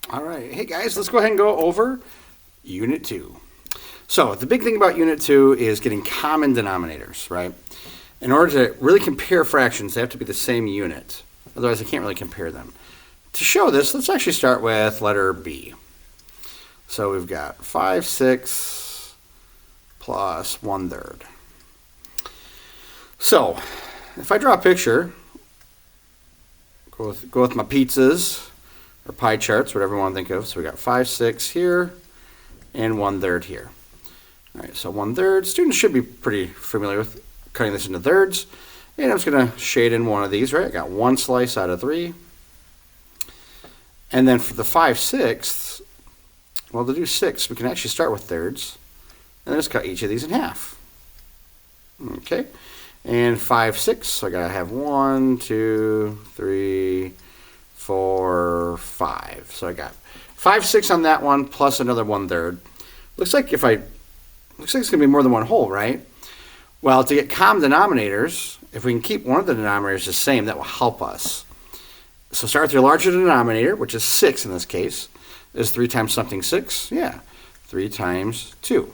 All right. Hey guys, let's go ahead and go over Unit 2. So the big thing about Unit 2 is getting common denominators, right? In order to really compare fractions, they have to be the same unit. Otherwise, I can't really compare them. To show this, let's actually start with letter B. So we've got 5/6 plus 1/3. So if I draw a picture, go with my pizzas or pie charts, whatever you want to think of. So we got 5/6 here and 1/3 here. All right, so 1/3. Students should be pretty familiar with cutting this into thirds. And I'm just going to shade in one of these, right? I got one slice out of 3. And then for the 5/6, well, to do 6, we can actually start with thirds. And then just cut each of these in half. Okay. And 5/6, so I got to have 1, 2, 3, 4, 5. So I got 5/6 on that one, plus another 1/3. Looks like it's going to be more than one whole, right? Well, to get common denominators, if we can keep one of the denominators the same, that will help us. So start with your larger denominator, which is 6 in this case. Is 3 times something 6? Yeah, 3 times 2.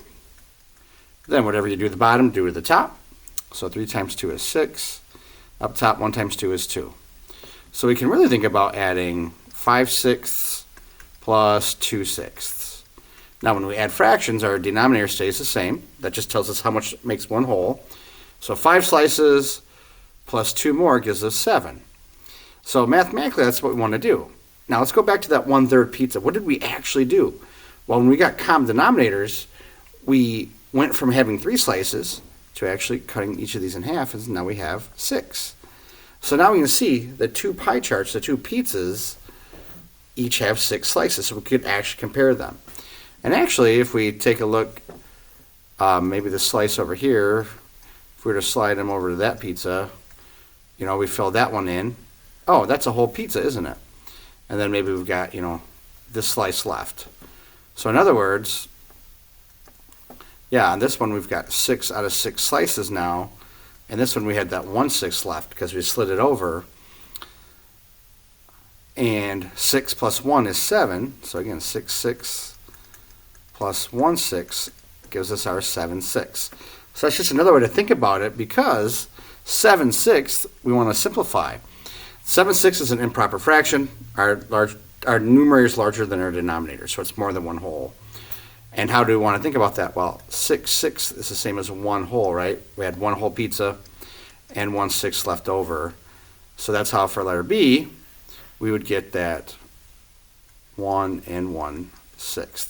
Then whatever you do at the bottom, do at the top. So 3 times 2 is 6. Up top, 1 times 2 is 2. So we can really think about adding 5/6 plus 2/6. Now when we add fractions, our denominator stays the same. That just tells us how much makes one whole. So 5 slices plus 2 more gives us 7. So mathematically, that's what we want to do. Now let's go back to that 1/3 pizza. What did we actually do? Well, when we got common denominators, we went from having 3 slices to actually cutting each of these in half, and now we have 6. So now we can see the 2 pie charts, the 2 pizzas, each have 6 slices, so we could actually compare them. And actually, if we take a look, maybe the slice over here, if we were to slide them over to that pizza, we fill that one in. Oh, that's a whole pizza, isn't it? And then maybe we've got, this slice left. So in other words, yeah, on this one we've got 6 out of 6 slices now. And this one we had that 1/6 left because we slid it over. And 6 plus 1 is 7. So again, 6/6 plus 1/6 gives us our 7/6. So that's just another way to think about it, because 7/6 we want to simplify. 7/6 is an improper fraction. Our numerator is larger than our denominator, so it's more than one whole. And how do we want to think about that? Well, 6/6 is the same as one whole, right? We had one whole pizza and 1/6 left over. So that's how for letter B, we would get that 1 and 1/6.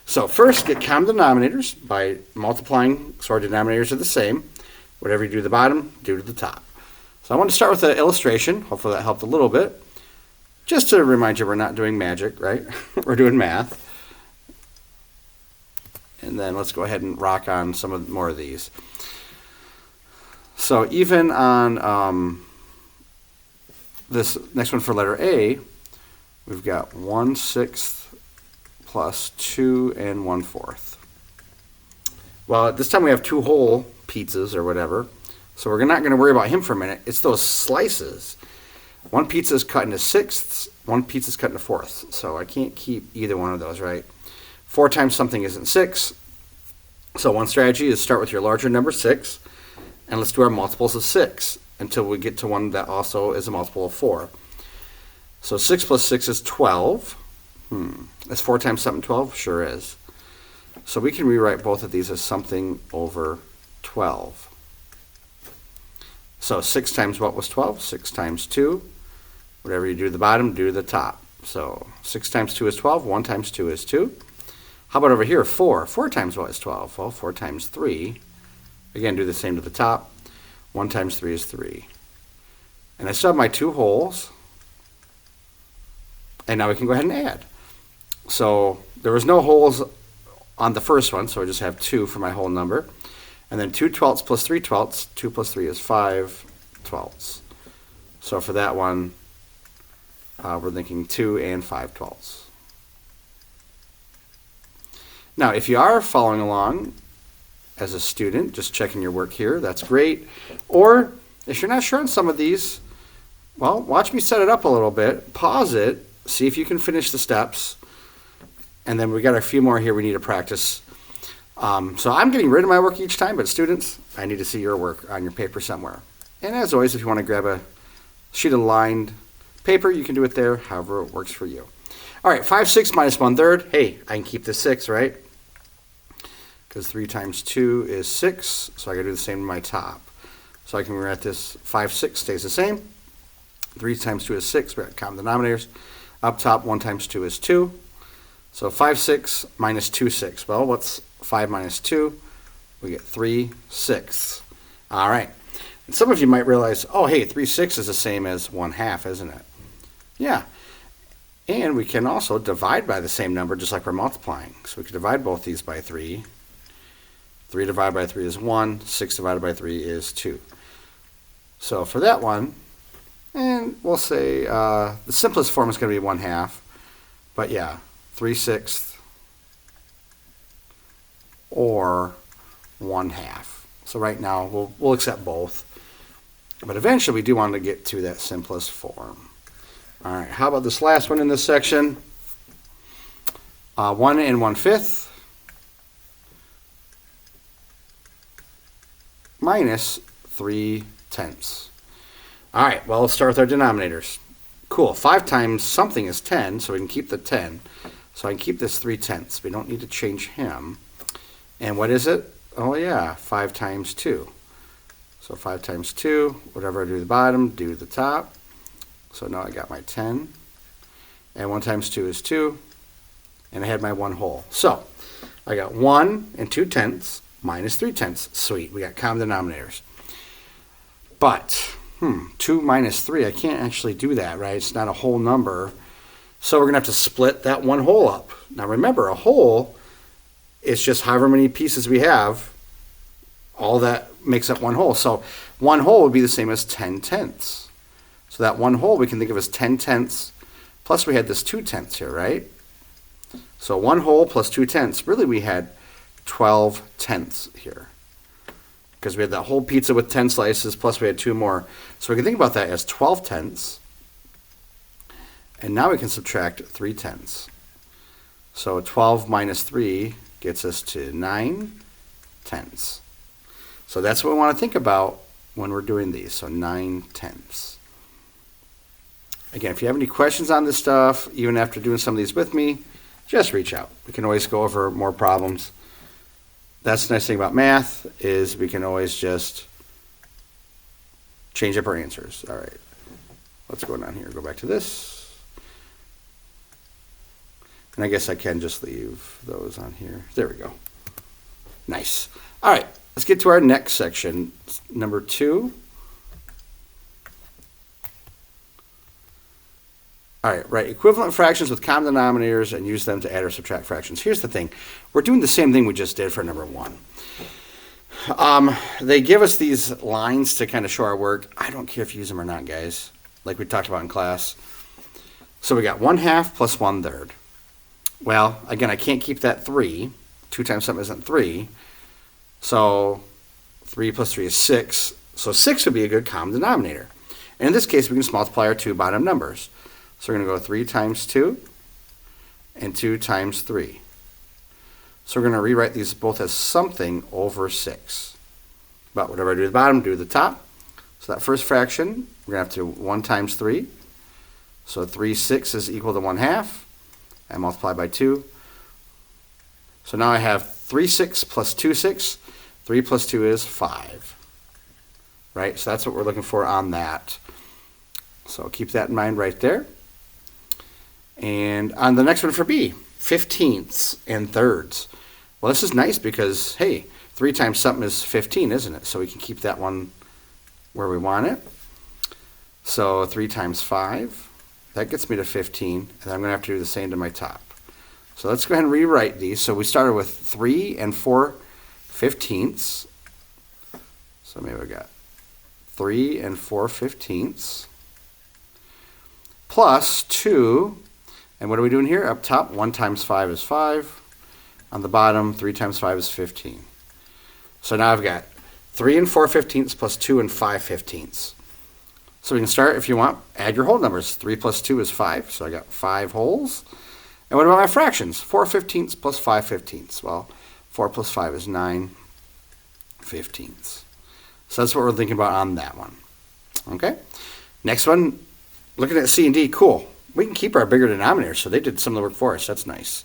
So first, get common denominators by multiplying, so our denominators are the same. Whatever you do to the bottom, do to the top. So I want to start with an illustration. Hopefully that helped a little bit. Just to remind you, we're not doing magic, right? We're doing math. And then let's go ahead and rock on some more of these. So even on this next one for letter A, we've got 1/6 plus 2 and 1/4. Well, at this time we have 2 whole pizzas or whatever, so we're not going to worry about him for a minute. It's those slices. One pizza is cut into 6ths, one pizza is cut into 4ths, so I can't keep either one of those, right? 4 times something isn't 6, so one strategy is start with your larger number 6, and let's do our multiples of 6 until we get to one that also is a multiple of 4. So 6 plus 6 is 12. Is 4 times something 12? Sure is. So we can rewrite both of these as something over 12. So 6 times what was 12? 6 times 2. Whatever you do to the bottom, do to the top. So 6 times 2 is 12. 1 times 2 is 2. How about over here, 4? 4 times what is 12? Well, 4 times 3. Again, do the same to the top. 1 times 3 is 3. And I still have my 2 wholes. And now we can go ahead and add. So there was no wholes on the first one, so I just have 2 for my whole number. And then 2/12 plus 3/12. 2 plus 3 is 5/12. So for that one, we're thinking 2 and 5/12. Now, if you are following along as a student, just checking your work here, that's great. Or if you're not sure on some of these, well, watch me set it up a little bit, pause it, see if you can finish the steps, And then we got a few more here we need to practice. So I'm getting rid of my work each time, but students, I need to see your work on your paper somewhere. And as always, if you want to grab a sheet of lined paper, you can do it there, however it works for you. All right, 5 6 minus 1/3. Hey, I can keep this 6, right? Because 3 times 2 is 6, so I got to do the same to my top. So I can rewrite this. 5 6 stays the same. 3 times 2 is 6. We're at common denominators. Up top, 1 times 2 is 2. So 5 6 minus 2 6. Well, what's 5 minus 2? We get 3 6. All right. And some of you might realize, oh, hey, 3 6 is the same as 1/2, isn't it? Yeah. And we can also divide by the same number just like we're multiplying. So we can divide both these by 3. 3 divided by 3 is 1. 6 divided by 3 is 2. So for that one, and we'll say the simplest form is going to be 1/2. But yeah, 3/6 or 1/2. So right now we'll accept both. But eventually we do want to get to that simplest form. All right, how about this last one in this section? 1 1/5 minus 3/10. All right, well, let's start with our denominators. Cool, 5 times something is 10, so we can keep the 10. So I can keep this 3/10. We don't need to change him. And what is it? Oh yeah, 5 times 2. So 5 times 2, whatever I do at the bottom, do the top. So now I got my 10. And 1 times 2 is 2. And I had my 1 whole. So I got 1 2/10 minus 3/10. Sweet, we got common denominators. But, 2 minus 3, I can't actually do that, right? It's not a whole number. So we're going to have to split that 1 whole up. Now remember, a whole is just however many pieces we have. All that makes up 1 whole. So 1 whole would be the same as 10/10. So that 1 whole we can think of as 10/10. Plus we had this 2/10 here, right? So 1 whole plus 2/10. Really we had 12/10 here. Because we had that whole pizza with 10 slices, plus we had 2 more. So we can think about that as 12/10. And now we can subtract 3/10. So 12 minus 3 gets us to 9/10. So that's what we want to think about when we're doing these. So 9/10. Again, if you have any questions on this stuff, even after doing some of these with me, just reach out. We can always go over more problems. That's the nice thing about math is we can always just change up our answers. All right, let's go down here. Go back to this. And I guess I can just leave those on here. There we go. Nice. All right, let's get to our next section, number 2. All right, write equivalent fractions with common denominators and use them to add or subtract fractions. Here's the thing. We're doing the same thing we just did for number 1. They give us these lines to kind of show our work. I don't care if you use them or not, guys, like we talked about in class. So we got 1/2 plus 1/3. Well, again, I can't keep that 3. 2 times something isn't 3. So 3 plus 3 is 6. So 6 would be a good common denominator. And in this case, we can just multiply our 2 bottom numbers. So we're going to go 3 times 2 and 2 times 3. So we're going to rewrite these both as something over 6. But whatever I do at the bottom, do the top. So that first fraction, we're going to have to 1 times 3. So 3/6 is equal to 1/2. I multiply by 2. So now I have 3/6 plus 2/6. 3 plus 2 is 5. Right? So that's what we're looking for on that. So keep that in mind right there. And on the next one for B, 15ths and thirds. Well, this is nice because, hey, 3 times something is 15, isn't it? So we can keep that one where we want it. So 3 times 5, that gets me to 15, and I'm going to have to do the same to my top. So let's go ahead and rewrite these. So we started with 3 4/15. So maybe we got 3 4/15 plus 2. And what are we doing here? Up top, 1 times 5 is 5. On the bottom, 3 times 5 is 15. So now I've got 3 4/15 plus 2 5/15. So we can start, if you want, add your whole numbers. 3 plus 2 is 5, so I got 5 wholes. And what about my fractions? 4/15 plus 5/15. Well, 4 plus 5 is 9/15. So that's what we're thinking about on that one. Okay? Next one, looking at C and D, cool. We can keep our bigger denominators, so they did some of the work for us. That's nice.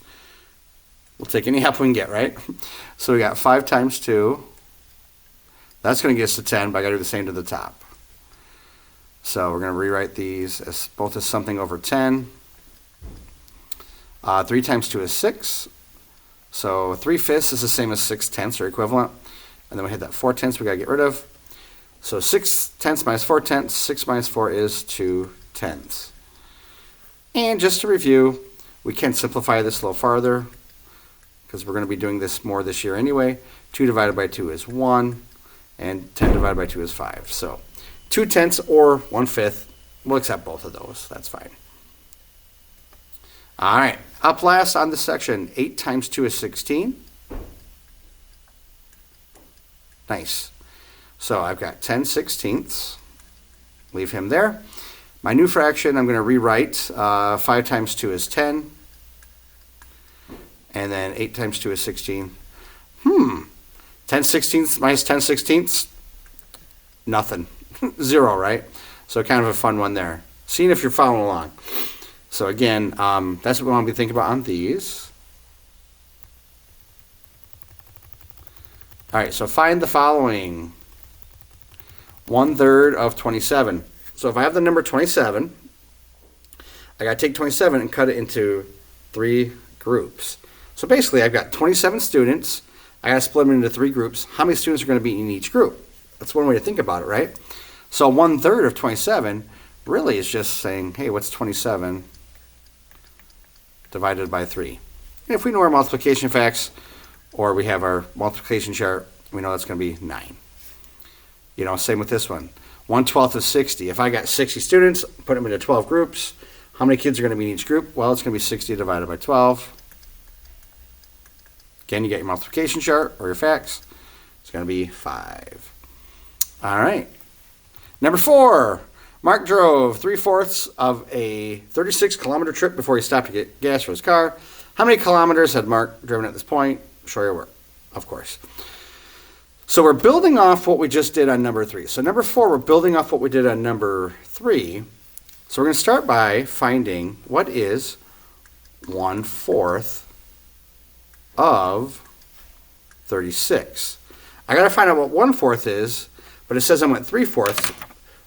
We'll take any help we can get, right? So we got 5 times 2. That's going to get us to 10, but I got to do the same to the top. So we're going to rewrite these as both as something over 10. 3 times 2 is 6. So 3/5 is the same as 6/10 or equivalent. And then we had that 4/10 we got to get rid of. So 6/10 minus 4/10, 6 minus 4 is 2/10. And just to review, we can simplify this a little farther because we're going to be doing this more this year anyway. 2 divided by 2 is 1, and 10 divided by 2 is 5. So 2/10 or 1/5, we'll accept both of those. That's fine. All right, up last on this section, 8 times 2 is 16. Nice. So I've got 10/16. Leave him there. My new fraction, I'm going to rewrite. 5 times 2 is 10. And then 8 times 2 is 16. 10/16 minus 10/16, nothing. 0, right? So kind of a fun one there. Seeing if you're following along. So again, that's what we want to be thinking about on these. All right, so find the following. 1/3 of 27. So if I have the number 27, I got to take 27 and cut it into 3 groups. So basically, I've got 27 students. I got to split them into 3 groups. How many students are going to be in each group? That's one way to think about it, right? So 1/3 of 27 really is just saying, hey, what's 27 divided by 3? And if we know our multiplication facts, or we have our multiplication chart, we know that's going to be 9. You know, same with this one. 1/12 is 60. If I got 60 students, put them into 12 groups, how many kids are going to be in each group? Well, it's going to be 60 divided by 12. Again, you get your multiplication chart or your facts. It's going to be 5. All right. Number 4. Mark drove 3/4 of a 36-kilometer trip before he stopped to get gas for his car. How many kilometers had Mark driven at this point? Show your work, of course. So we're building off what we just did on number 3. So number 4, we're building off what we did on number 3. So we're going to start by finding what is 1/4 of 36. I got to find out what 1/4 is, but it says I went 3/4,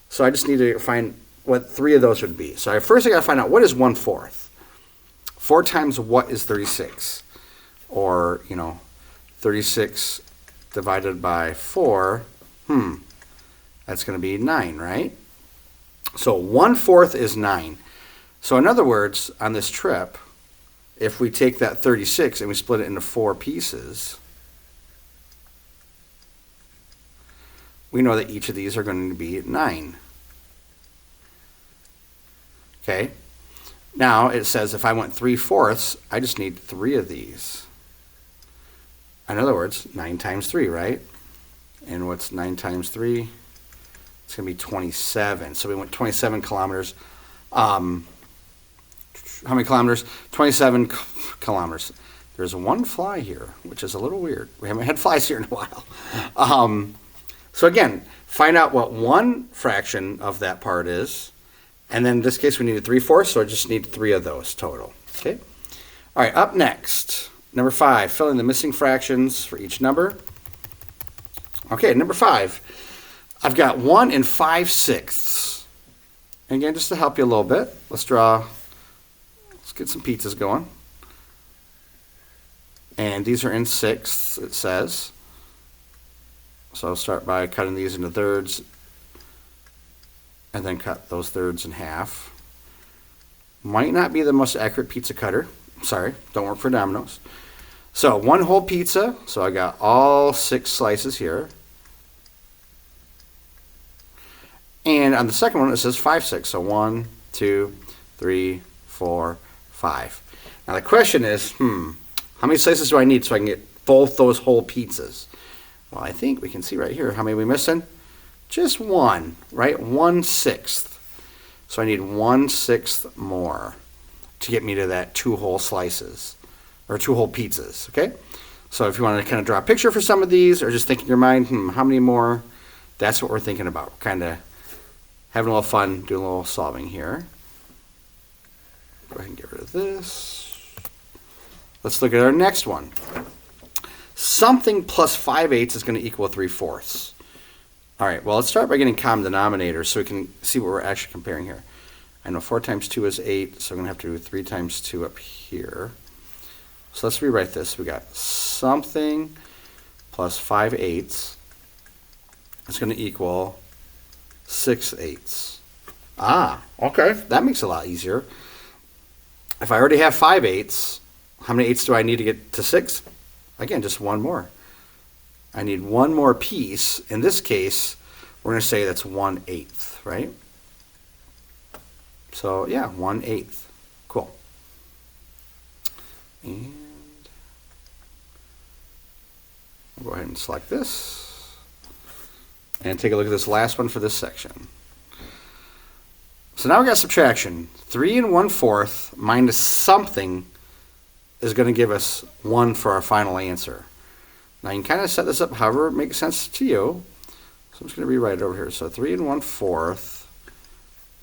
so I just need to find what 3 of those would be. So first I got to find out what is 1/4. 4 times what is 36? Or, 36 divided by 4, that's going to be 9, right? So 1/4 is 9. So in other words, on this trip, if we take that 36 and we split it into 4 pieces, we know that each of these are going to be 9. Okay? Now it says if I went 3/4, I just need 3 of these. In other words, 9 times 3, right? And what's 9 times 3? It's going to be 27. So we went 27 kilometers. How many kilometers? 27 kilometers. There's one fly here, which is a little weird. We haven't had flies here in a while. So again, find out what one fraction of that part is. And then in this case, we needed 3/4, so I just need 3 of those total. Okay? All right, up next. Number 5, fill in the missing fractions for each number. Okay, number 5. I've got 1 and 5/6. And again, just to help you a little bit, let's get some pizzas going. And these are in 6ths, it says. So I'll start by cutting these into thirds and then cut those thirds in half. Might not be the most accurate pizza cutter. Sorry, don't work for Domino's. So 1 whole pizza, so I got all 6 slices here. And on the second one it says 5/6, so 1, 2, 3, 4, 5. Now the question is, how many slices do I need so I can get both those whole pizzas? Well, I think we can see right here, how many are we missing? Just 1, right? 1/6. So I need 1/6 more. to get me to that 2 whole slices, or 2 whole pizzas, okay? So if you want to kind of draw a picture for some of these, or just think in your mind, how many more? That's what we're thinking about. Kind of having a little fun, doing a little solving here. Go ahead and get rid of this. Let's look at our next one. Something plus 5/8 is going to equal 3/4. All right, well, let's start by getting common denominators so we can see what we're actually comparing here. I know 4 times 2 is 8, so I'm going to have to do 3 times 2 up here. So let's rewrite this. We got something plus 5/8 is going to equal 6/8. Ah, okay. That makes it a lot easier. If I already have 5/8, how many 8s do I need to get to 6? Again, just one more. I need one more piece. In this case, we're going to say that's 1/8, right? So, yeah, 1/8. Cool. And we'll go ahead and select this. And take a look at this last one for this section. So now we got subtraction. 3 1/4 minus something is going to give us 1 for our final answer. Now you can kind of set this up however it makes sense to you. So I'm just going to rewrite it over here. So 3 1/4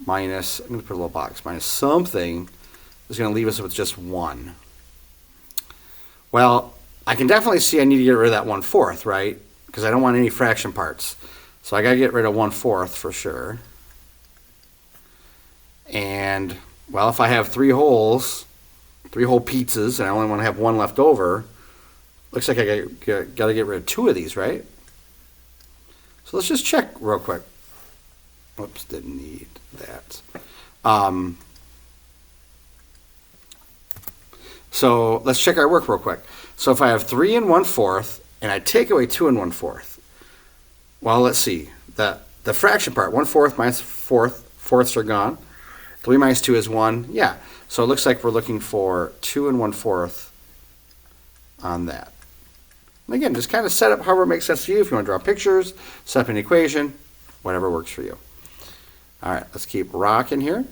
minus, I'm going to put a little box, minus something is going to leave us with just 1. Well, I can definitely see I need to get rid of that 1/4, right? Because I don't want any fraction parts. So I got to get rid of 1/4 for sure. And, well, if I have 3 whole pizzas, and I only want to have 1 left over, looks like I got to get rid of 2 of these, right? So let's just check real quick. Oops, didn't need that. So let's check our work real quick. So if I have 3 1/4, and I take away 2 1/4, well, let's see. The fraction part, 1/4 minus 4ths are gone. 3 minus 2 is 1. Yeah. So it looks like we're looking for 2 1/4 on that. And again, just kind of set up however it makes sense to you. If you want to draw pictures, set up an equation, whatever works for you. All right, let's keep rocking here.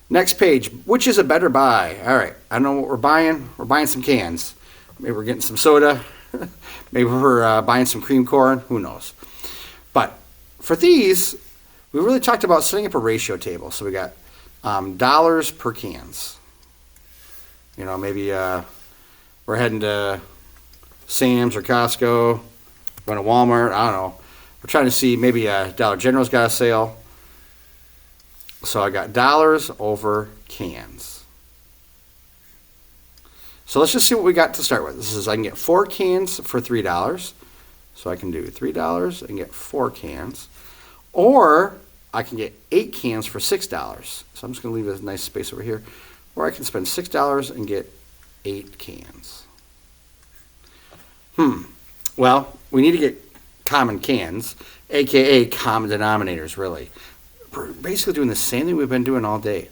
Next page, which is a better buy? All right, I don't know what we're buying. We're buying some cans. Maybe we're getting some soda. Maybe we're buying some cream corn. Who knows? But for these, we really talked about setting up a ratio table. So we got dollars per cans. You know, maybe we're heading to Sam's or Costco, going to Walmart. I don't know. We're trying to see maybe Dollar General's got a sale. So I got dollars over cans. So let's just see what we got to start with. This is I can get 4 cans for $3. So I can do $3 and get 4 cans. Or I can get 8 cans for $6. So I'm just going to leave a nice space over here. Or I can spend $6 and get 8 cans. Well, we need to get common cans, aka common denominators, really. We're basically doing the same thing we've been doing all day.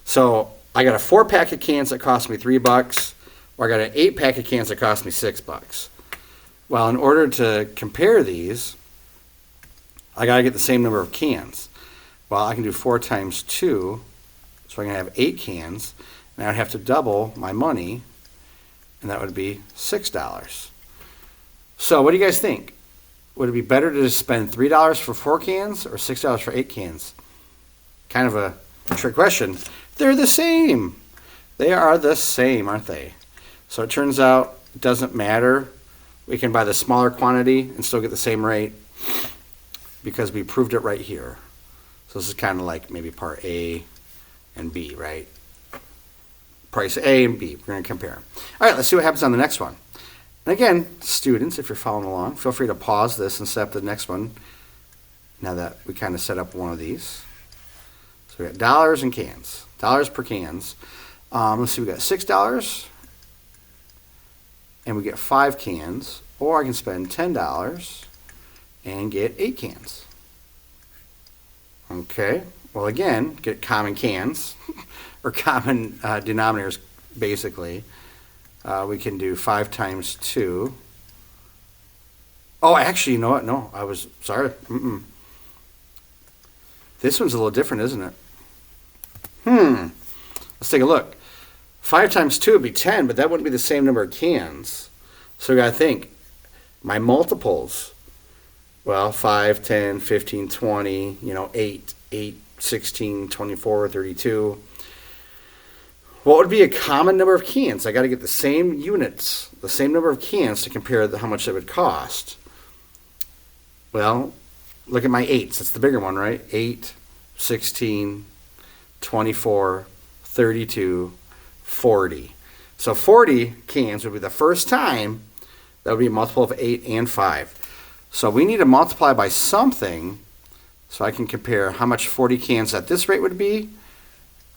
So I got a 4-pack of cans that cost me $3, or I got an 8-pack of cans that cost me $6. Well, in order to compare these, I got to get the same number of cans. Well, I can do 4 times 2, so I'm going to have 8 cans, and I would have to double my money, and that would be $6. So what do you guys think? Would it be better to just spend $3 for 4 cans or $6 for 8 cans? Kind of a trick question. They're the same. They are the same, aren't they? So it turns out it doesn't matter. We can buy the smaller quantity and still get the same rate because we proved it right here. So this is kind of like maybe part A and B, right? Price A and B. We're going to compare them. All right, let's see what happens on the next one. And again, students, if you're following along, feel free to pause this and set up the next one now that we kind of set up one of these. So we got dollars and cans. Dollars per cans. Let's see, we got $6 and we get 5 cans, or I can spend $10 and get 8 cans. Okay, well again, get common cans or common denominators basically. We can do 5 times 2. Oh, actually, you know what? No, I was sorry. This one's a little different, isn't it? Let's take a look. 5 times 2 would be 10, but that wouldn't be the same number of cans. So we got to think, my multiples, well, 5, 10, 15, 20, 8, 16, 24, 32. What would be a common number of cans? I got to get the same units, the same number of cans to compare how much it would cost. Well, look at my 8s. That's the bigger one, right? 8, 16, 24, 32, 40. So 40 cans would be the first time that would be a multiple of 8 and 5. So we need to multiply by something so I can compare how much 40 cans at this rate would be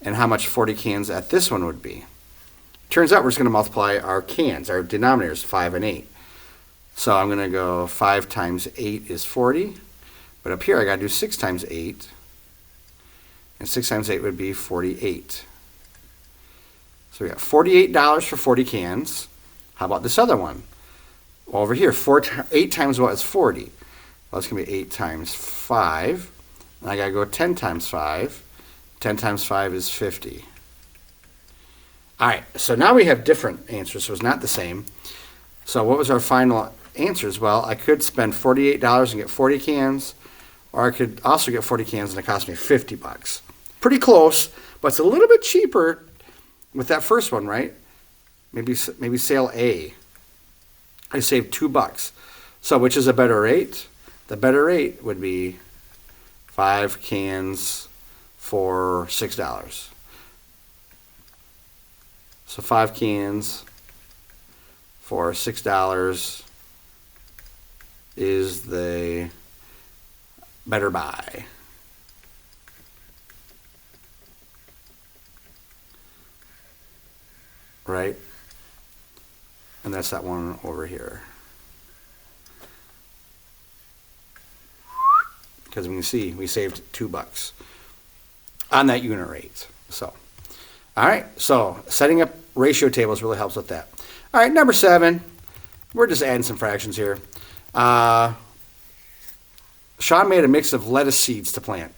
and how much 40 cans at this one would be. Turns out we're just going to multiply our cans, our denominators, 5 and 8. So I'm going to go 5 times 8 is 40. But up here I got to do 6 times 8. And 6 times 8 would be 48. So we got $48 for 40 cans. How about this other one? Well, over here, 8 times what is 40? Well, it's going to be 8 times 5. And I got to go 10 times 5. 10 times 5 is 50. All right, so now we have different answers, so it's not the same. So what was our final answers? Well, I could spend $48 and get 40 cans, or I could also get 40 cans and it cost me $50. Pretty close, but it's a little bit cheaper with that first one, right? Maybe sale A. I saved $2. So which is a better rate? The better rate would be 5 cans for $6. So 5 cans for $6 is the better buy. Right? And that's that one over here. Because we can see we saved $2 on that unit rate. So, all right. So setting up ratio tables really helps with that. All right, number 7. We're just adding some fractions here. Sean made a mix of lettuce seeds to plant.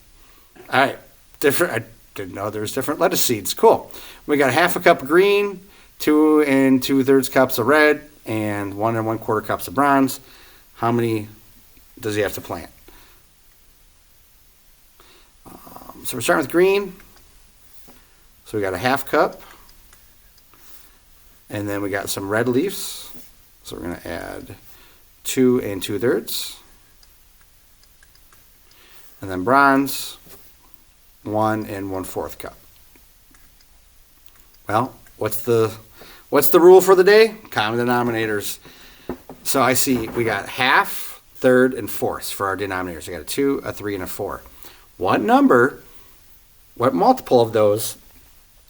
All right, different. I didn't know there was different lettuce seeds. Cool. We got half a cup of green, 2 2/3 cups of red, and 1 1/4 cups of bronze. How many does he have to plant? So we're starting with green. So we got a half cup. And then we got some red leaves. So we're going to add 2 2/3. And then bronze, 1 1/4 cup. Well, what's the rule for the day? Common denominators. So I see we got half, third, and fourths for our denominators. I got a 2, a 3, and a 4. What multiple of those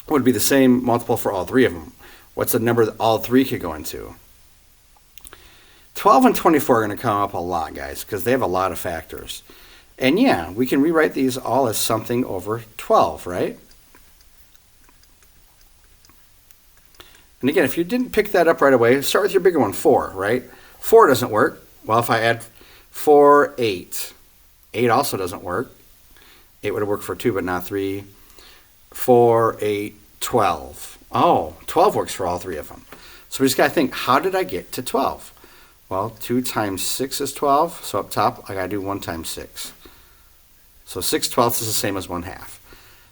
would be the same multiple for all 3 of them? What's the number that all 3 could go into? 12 and 24 are going to come up a lot, guys, because they have a lot of factors. And yeah, we can rewrite these all as something over 12, right? And again, if you didn't pick that up right away, start with your bigger one, 4, right? 4 doesn't work. Well, if I add 4, 8. 8 also doesn't work. 8 would have worked for 2, but not 3. 4, 8, 12. Oh, 12 works for all 3 of them. So we just got to think, how did I get to 12? Well, 2 times 6 is 12. So up top, I got to do 1 times 6. So 6/12 is the same as 1/2.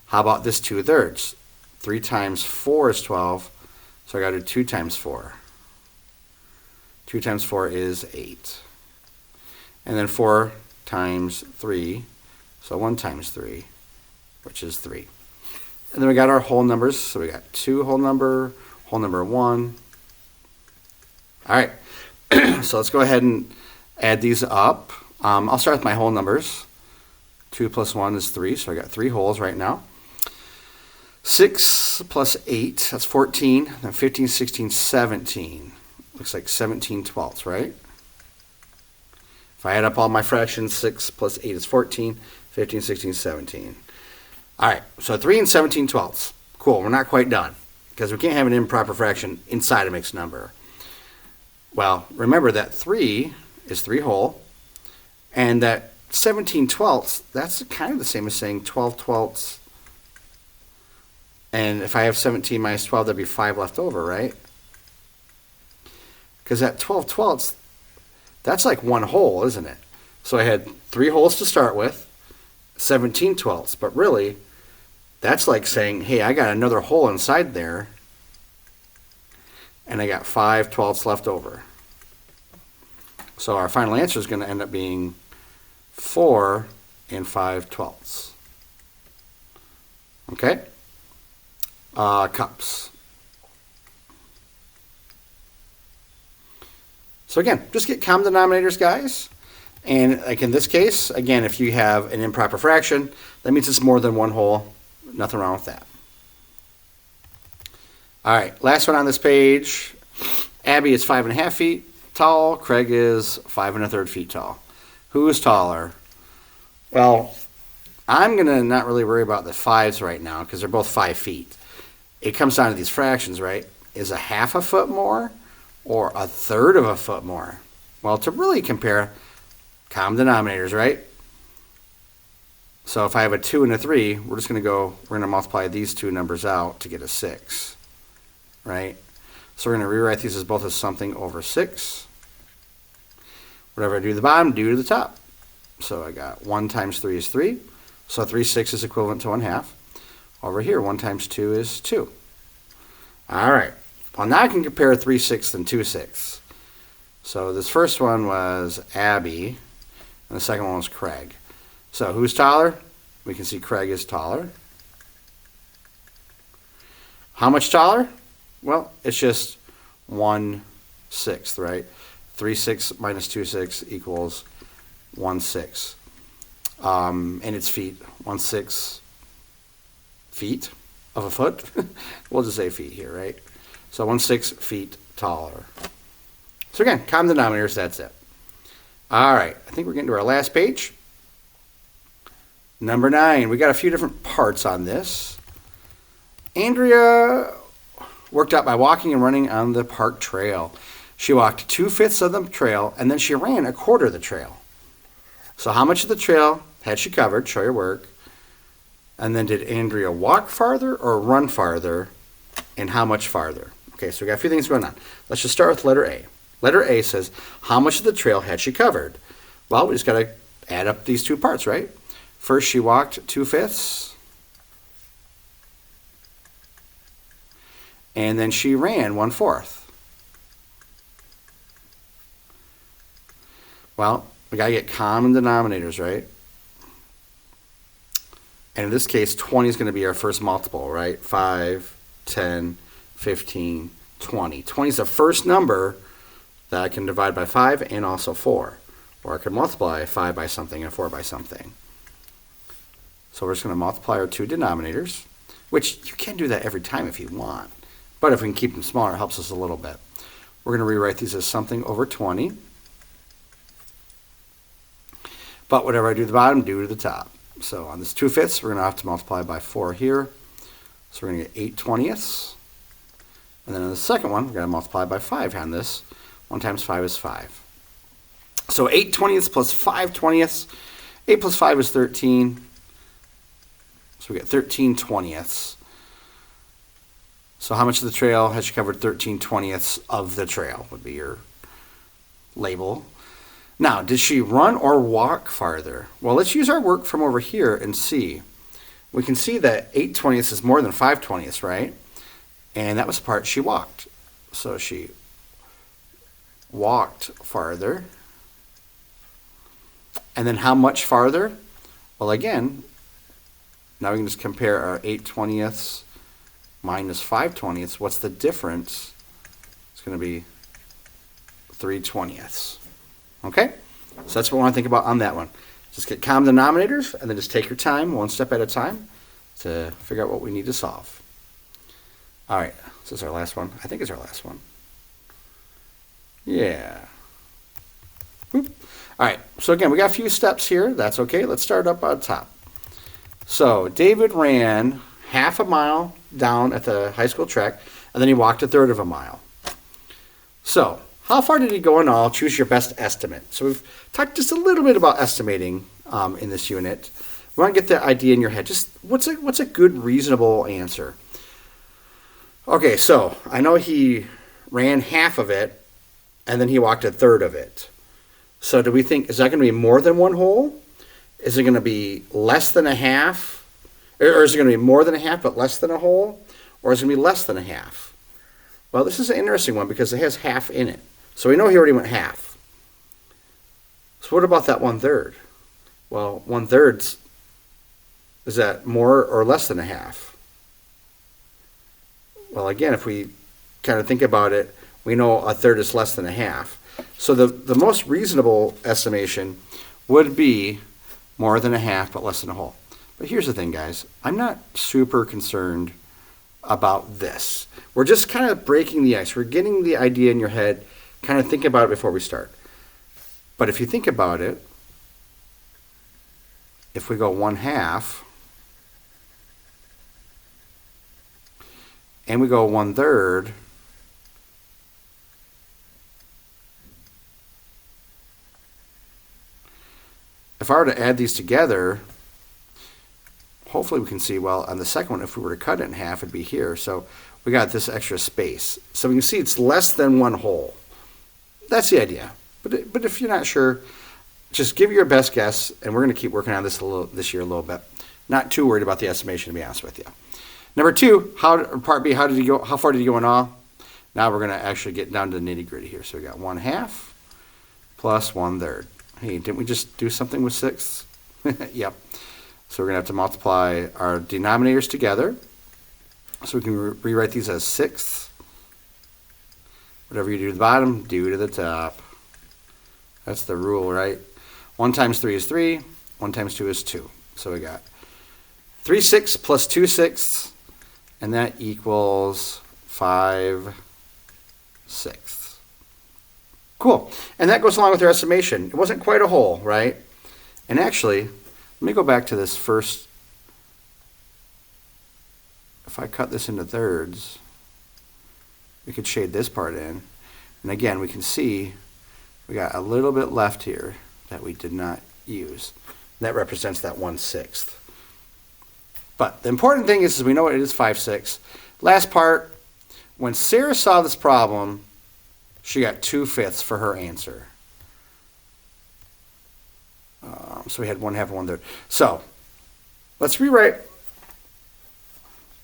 How about this 2/3? 3 times 4 is 12. So I got to do 2 times 4. 2 times 4 is 8. And then 4 times 3. So 1 times 3, which is 3. And then we got our whole numbers. So we got 2 whole number 1. All right. So let's go ahead and add these up. I'll start with my whole numbers. 2 plus 1 is 3, so I got 3 wholes right now. 6 plus 8, that's 14. Then 15, 16, 17. Looks like 17/12, right? If I add up all my fractions, 6 plus 8 is 14. 15, 16, 17. All right, so 3 and 17/12. Cool, we're not quite done because we can't have an improper fraction inside a mixed number. Well, remember that 3 is 3 whole, and that 17/12, that's kind of the same as saying 12/12 And if I have 17 minus 12, that'd be 5 left over, right? Because at 12 twelfths, that's like one hole, isn't it? So I had 3 holes to start with, 17 twelfths. But really, that's like saying, hey, I got another hole inside there, and I got 5 twelfths left over. So our final answer is going to end up being 4 and 5 twelfths. Okay? Cups. So again, just get common denominators, guys. And like in this case, again, if you have an improper fraction, that means it's more than one whole. Nothing wrong with that. All right, last one on this page. Abby is 5.5 feet tall. Craig is 5 1/3 feet tall. Who is taller? Well, I'm going to not really worry about the 5s right now because they're both 5 feet. It comes down to these fractions, right? Is a half a foot more or a third of a foot more? Well, to really compare common denominators, right? So if I have a 2 and a 3, we're going to multiply these two numbers out to get a 6, right? So we're going to rewrite these as both as something over 6. Whatever I do to the bottom, do to the top. So I got 1 times 3 is 3. So 3/6 is equivalent to 1/2. Over here, 1 times 2 is 2. All right. Well, now I can compare 3/6 and 2/6. So this first one was Abby, and the second one was Craig. So who's taller? We can see Craig is taller. How much taller? Well, it's just 1/6, right? 3/6 minus 2/6 equals 1/6. And it's feet, 1/6 feet of a foot. We'll just say feet here, right? So 1/6 feet taller. So again, common denominators, that's it. All right, I think we're getting to our last page. Number 9, we got a few different parts on this. Andrea worked out by walking and running on the park trail. She walked 2/5 of the trail, and then she ran 1/4 of the trail. So how much of the trail had she covered? Show your work. And then did Andrea walk farther or run farther, and how much farther? Okay, so we got a few things going on. Let's just start with letter A. Letter A says, how much of the trail had she covered? Well, we just got to add up these two parts, right? First, she walked 2/5, and then she ran 1/4. Well, we got to get common denominators, right? And in this case, 20 is going to be our first multiple, right? 5, 10, 15, 20. 20 is the first number that I can divide by 5 and also 4. Or I can multiply 5 by something and 4 by something. So we're just going to multiply our two denominators, which you can do that every time if you want. But if we can keep them smaller, it helps us a little bit. We're going to rewrite these as something over 20. But whatever I do to the bottom, do to the top. So on this 2/5, we're going to have to multiply by 4 here. So we're going to get 8/20. And then on the second one, we're going to multiply by 5 on this. 1 times 5 is 5. So 8/20 plus 5/20. 8 plus 5 is 13. So we get 13/20. So how much of the trail has she covered? 13/20 of the trail would be your label. Now, did she run or walk farther? Well, let's use our work from over here and see. We can see that 8/20 is more than 5/20, right? And that was the part she walked. So she walked farther. And then how much farther? Well, again, now we can just compare our 8/20 minus 5/20. What's the difference? It's going to be 3/20. Okay? So that's what we want to think about on that one. Just get common denominators and then just take your time, one step at a time, to figure out what we need to solve. All right. So this is our last one. I think it's our last one. Yeah. Oop. All right. So again, we got a few steps here. That's okay. Let's start up on top. So David ran half a mile down at the high school track, and then he walked 1/3 of a mile. So how far did he go in all? Choose your best estimate. So we've talked just a little bit about estimating in this unit. We want to get the idea in your head. Just what's a good, reasonable answer? Okay, so I know he ran half of it, and then he walked a third of it. So do we think, is that going to be more than one whole? Is it going to be less than a half? Or is it going to be more than a half but less than a whole? Or is it going to be less than a half? Well, this is an interesting one because it has half in it. So we know he already went half. So what about that 1/3? Well, 1/3, is that more or less than a half? Well, again, if we kind of think about it, we know a third is less than a half. So the most reasonable estimation would be more than a half but less than a whole. But here's the thing, guys. I'm not super concerned about this. We're just kind of breaking the ice. We're getting the idea in your head, kind of think about it before we start. But if you think about it, if we go 1/2 and we go 1/3, if I were to add these together, hopefully we can see, well, on the second one, if we were to cut it in half, it'd be here. So we got this extra space. So we can see it's less than one whole. That's the idea. But if you're not sure, just give your best guess, and we're going to keep working on this this year a little bit. Not too worried about the estimation, to be honest with you. Number 2, part B, how far did he go in all? Now we're going to actually get down to the nitty-gritty here. So we got 1/2 plus 1/3. Hey, didn't we just do something with 6? Yep. So we're going to have to multiply our denominators together. So we can rewrite these as 6. Whatever you do to the bottom, do to the top. That's the rule, right? 1 times 3 is 3. 1 times 2 is 2. So we got 3/6 plus 2/6, and that equals 5/6. Cool. And that goes along with our estimation. It wasn't quite a whole, right? And actually, let me go back to this first. If I cut this into thirds, we could shade this part in. And again, we can see we got a little bit left here that we did not use. That represents that 1/6. But the important thing is we know it is 5/6. Last part, when Sarah saw this problem, she got 2/5 for her answer. So we had 1/2 and 1/3. So let's rewrite.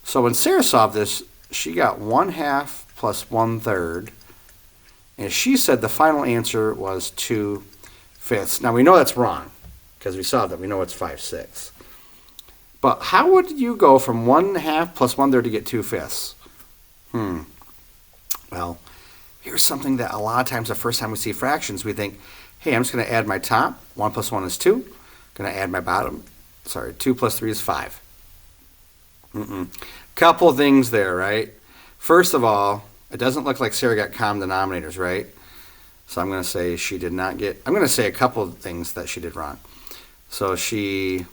So when Sarah solved this, she got 1/2 plus 1/3. And she said the final answer was 2/5. Now we know that's wrong because we saw that. We know it's 5/6. But how would you go from 1/2 plus 1/3 to get 2/5? Well, here's something that a lot of times the first time we see fractions, we think, hey, I'm just going to add my top. 1 plus 1 is 2. Going to add my bottom. Sorry, 2 plus 3 is 5. Couple things there, right? First of all, it doesn't look like Sarah got common denominators, right? So I'm going to say she did not get, I'm going to say a couple of things that she did wrong. So she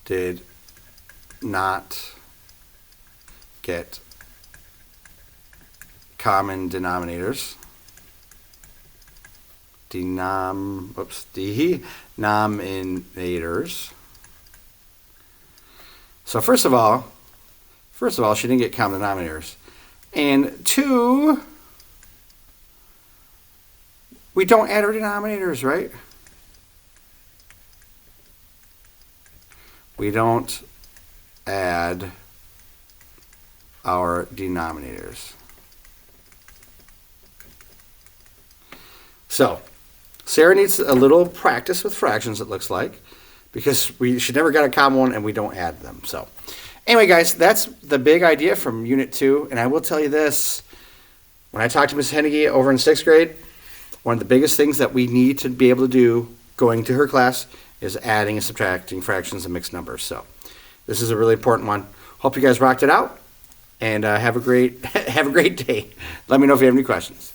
did not get common denominators. Denominators. So first of all, she didn't get common denominators. And 2, we don't add our denominators, right? We don't add our denominators. So Sarah needs a little practice with fractions, it looks like, because she never got a common one and we don't add them. So anyway, guys, that's the big idea from Unit 2. And I will tell you this, when I talked to Ms. Hennege over in 6th grade, one of the biggest things that we need to be able to do going to her class is adding and subtracting fractions and mixed numbers. So this is a really important one. Hope you guys rocked it out, and have a great day. Let me know if you have any questions.